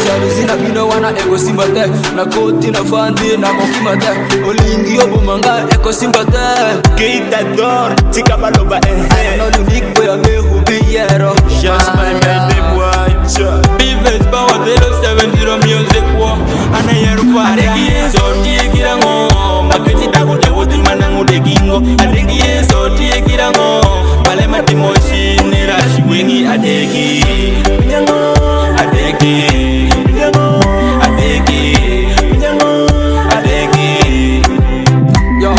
Jalous na bino wana ego simbate na koti na fandi na mokimate olingi obumanga ego simbate Keitador tika baloba no l'unique boy ame hubiero just my man de watch Business power 070 music war ana yeru pare so tikirango maketi dago jawo manangu de gingo adegi so tikirango bale matimoshi ni rashi wengi adegi nyango adegi nyango adegi nyango adegi yo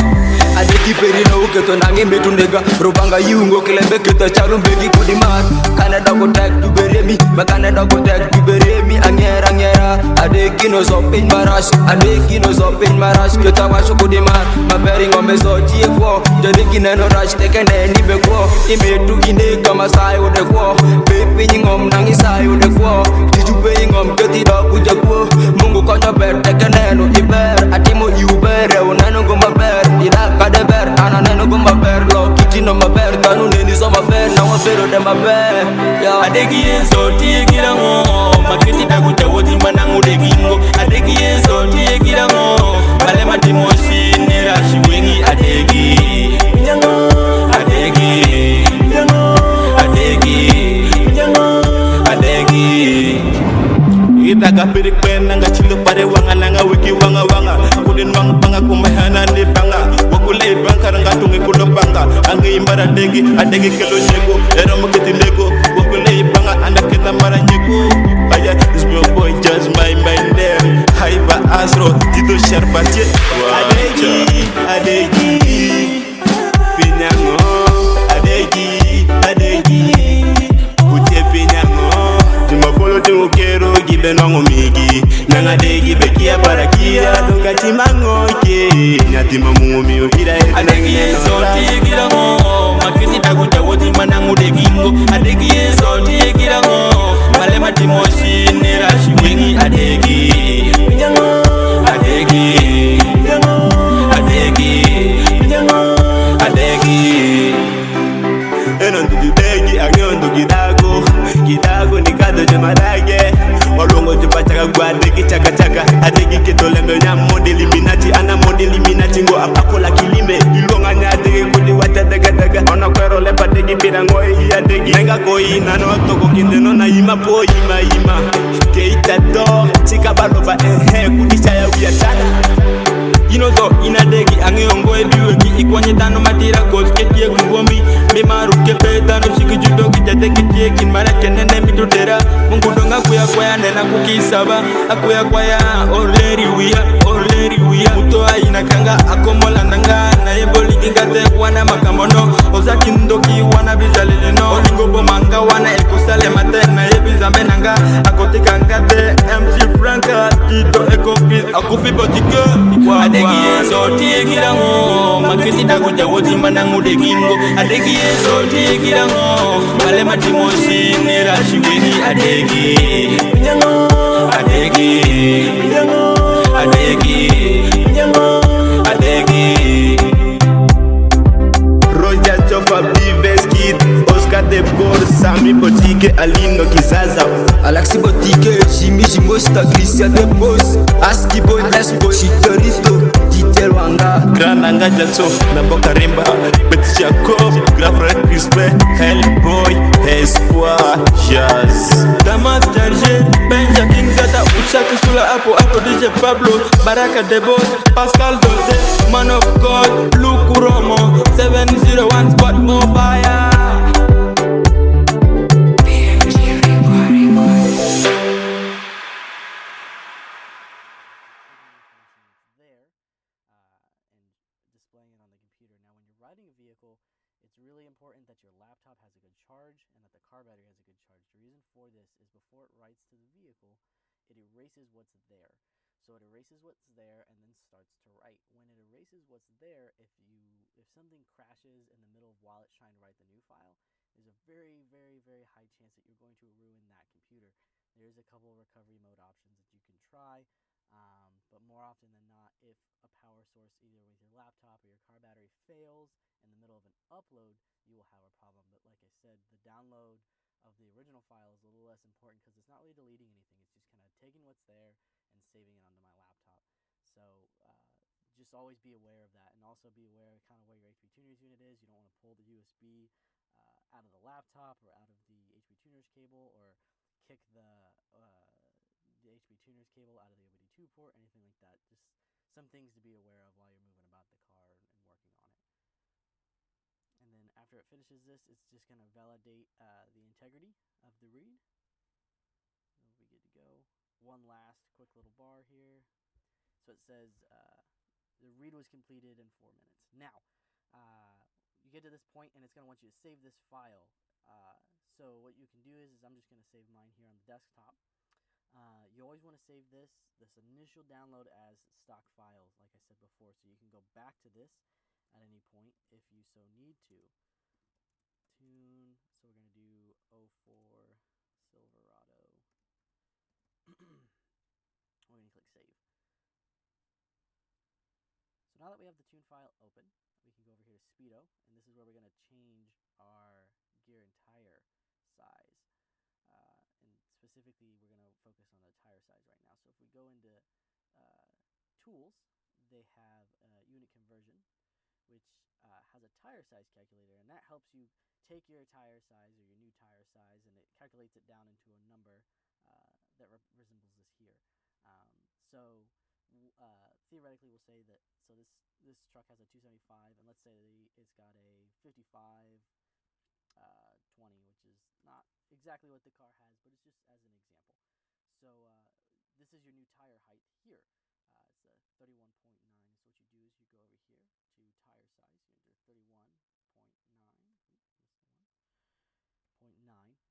adegi peri no keto nangi metundega robanga yungo kelembe keto chalum begi kudimat Canada go tag to beremi ma Canada go tag to beremi angera adegi no zop in marash adegi no zop in marash keta washo kudimat ma beri ngombe so tie kwo adegi no rush tekene ni be kwo imetu ine kama sai ode kwo pepi ngom nangi sai ode kwo dijupe ngom keti do kuja kwo mungu konyo ber tekene no iber atimo ubere unano gomba ber ida kade ber ananeno gomba ber lo kitino maber kanu neni so maber na wabero de maber ya adegi so tikirango maketi dago jawo manangu de gingo adegi so tikirango bale matimoshi ni rashi wengi adegi nyango adegi nyango adegi nyango adegi itaga pirik pen nga chilo pare wanga nanga wiki wanga kudin wang panga kumahana ni panga wakule bankar nga tungi kulo panga angi imbara adegi kelo nyego ero muketi nego wakule panga anda kita mara nyego aya is my boy just my name haiba asro tito sharpati adegi pinyango adegi uche pinyango Timapolo tumukero gibe nongo migi Nanga degi bekia barakia Dunga timango ke Nyatima mungu miyo hira adegi so tikirango maketi dago jawo manangu de gingo adegi so tikirango bale matimoshi ni rashi wengi adegi nyango adegi nyango adegi nyango adegi Eno ndudu degi agyo Kidago ni kado jemadage Walongo jupachaka gwa degi chaka Adegi kitolembe nya modeli minati Ana modeli minati ngo apakola kilime Ilonga nya adegi kudi wata daga Ona kwero lepa degi pirango iya degi Nenga koi nano toko kindeno na ima po ima Keitador tika baloba kudi chaya uyatana Inozo inadegi angeyongo eliweki ikwanye tano matira kos ketie kugombi Mimaru kepetano shikijudo kijate kitie kinmara kenene mitutera Mungudonga kuya nena kukisaba Akuya kwaya oleri wia Mutoa inakanga akomola nanga Na eboli ingate wana makamono Ozaki ndoki wana bizaleleno Olingobo manga wana ekosale mate Na ebizambe nanga akotika ngate MC Franka Tito ekofis akufi botike adegi so tikirango maketi dago jawo manangu de gingo adegi so tikirango bale matimoshi ni rashi wengi adegi nyango adegi nyango adegi nyango adegi Roja Chofa Bives Kid Oscar de Bor Sami Botike Alino Kizaza Alexi Botike Jimmy Jimosta Christian de Boss Aski Boy Lesbo Chitorito Dieter Wanga Grananga Jalso Naboka Rimba Petit Jacob Grafre Crispe Hellboy Espoir Jazz Damas Jarge Benja King Zata Ushaki Sula Apo DJ Pablo Baraka de Boss Pascal Dose Man of God Luke Romo 701 Spot More Fire displaying it on the computer. Now when you're riding a vehicle, it's really important that your laptop has a good charge and that the car battery has a good charge. The reason for this is before it writes to the vehicle, it erases what's there. So it erases what's there and then starts to write. When it erases what's there, if something crashes in the middle of while it's trying to write the new file, there's a very high chance that you're going to ruin that computer. There's a couple of recovery mode options that you can try. But more often than not, if a power source, either with your laptop or your car battery, fails in the middle of an upload, you will have a problem. But like I said, the download of the original file is a little less important because it's not really deleting anything. It's just kind of taking what's there and saving it onto my laptop. So just always be aware of that, and also be aware of kind of where your HP Tuners unit is. You don't want to pull the USB out of the laptop or out of the HP Tuners cable, or kick the HP Tuners cable out of the OBD2 port, anything like that. Just some things to be aware of while you're moving about the car and working on it. And then after it finishes this, it's just going to validate the integrity of the read. We'll be good to go. One last quick little bar here. So it says the read was completed in 4 minutes. Now, you get to this point and it's going to want you to save this file. So what you can do is I'm just going to save mine here on the desktop. You always want to save this initial download as stock files, like I said before, so you can go back to this at any point if you so need to. Tune, so we're going to do 04 Silverado. We're going to click save. So now that we have the tune file open, we can go over here to Speedo, and this is where we're going to change our gear and tire size. And specifically, we're going to focus on the tire size right now. So if we go into Tools, they have unit conversion, which has a tire size calculator, and that helps you take your tire size or your new tire size, and it calculates it down into a number that resembles this here. So theoretically, we'll say that this truck has a 275, and let's say it's got a 55 20, which is not exactly what the car has, but it's just as an example. So this is your new tire height here. It's a 31.9. So what you do is you go over here to tire size. You enter 31.9.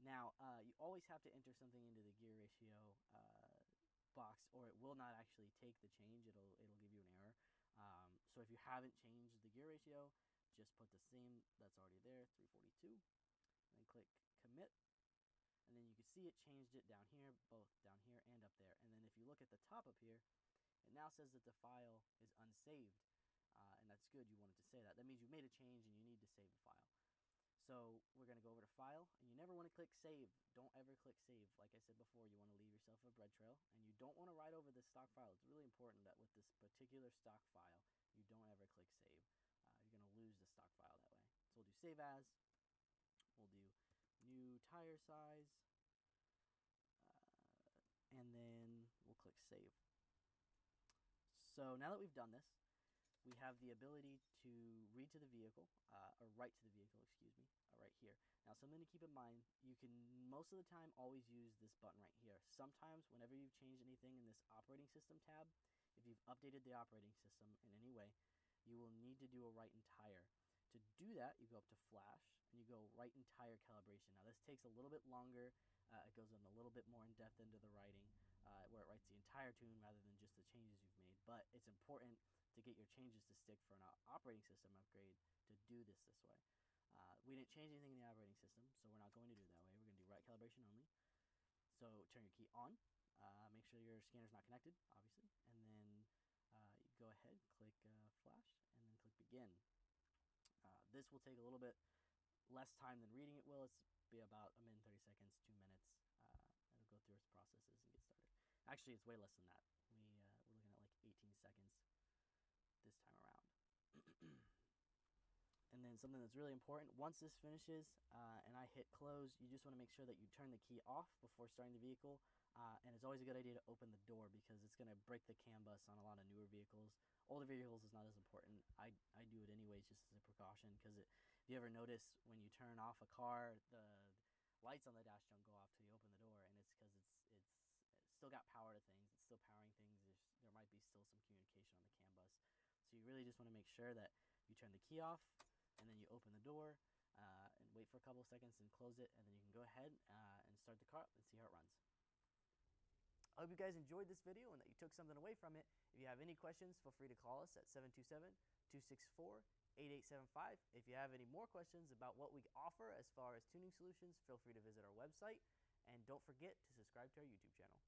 Now you always have to enter something into the gear ratio box, or it will not actually take the change. It'll give you an error. So if you haven't changed the gear ratio, just put the same that's already there, 342, and then click commit. And then you can see it changed it down here, both down here and up there. And then if you look at the top up here, it now says that the file is unsaved. And that's good, you want it to say that. That means you made a change and you need to save the file. So we're going to go over to File, and you never want to click Save. Don't ever click Save. Like I said before, you want to leave yourself a bread trail, and you don't want to write over this stock file. It's really important that with this particular stock file, you don't ever click Save. You're going to lose the stock file that way. So we'll do Save As. We'll do New Tire Size. And then we'll click Save. So now that we've done this, we have the ability to read to the vehicle, or write to the vehicle, excuse me, right here. Now something to keep in mind, you can most of the time always use this button right here. Sometimes whenever you've changed anything in this operating system tab, if you've updated the operating system in any way, you will need to do a write entire. To do that, you go up to Flash, and you go write entire calibration. Now this takes a little bit longer. It goes in a little bit more in depth into the writing, where it writes the entire tune rather than just the changes you've made. But it's important to get your changes to stick for an operating system upgrade to do this way. We didn't change anything in the operating system, so we're not going to do it that way. We're going to do write calibration only. So turn your key on. Make sure your scanner's not connected, obviously. And then you go ahead, click Flash, and then click Begin. This will take a little bit less time than reading it will. It's be about a minute and 30 seconds, 2 minutes. It'll go through its processes and get started. Actually, it's way less than that. We're looking at like 18 seconds this time around. And then something that's really important, once this finishes and I hit close, you just want to make sure that you turn the key off before starting the vehicle. And it's always a good idea to open the door because it's going to break the CAN bus on a lot of newer vehicles. Older vehicles is not as important. I do it anyways just as a precaution because if you ever notice when you turn off a car, the lights on the dash don't go off till you open the door, and it's because it's still got power to things. It's still powering things. There might be still some communication on the CAN bus. So you really just want to make sure that you turn the key off, and then you open the door and wait for a couple of seconds and close it, and then you can go ahead and start the car and see how it runs. I hope you guys enjoyed this video and that you took something away from it. If you have any questions, feel free to call us at 727-264-8875. If you have any more questions about what we offer as far as tuning solutions, feel free to visit our website. And don't forget to subscribe to our YouTube channel.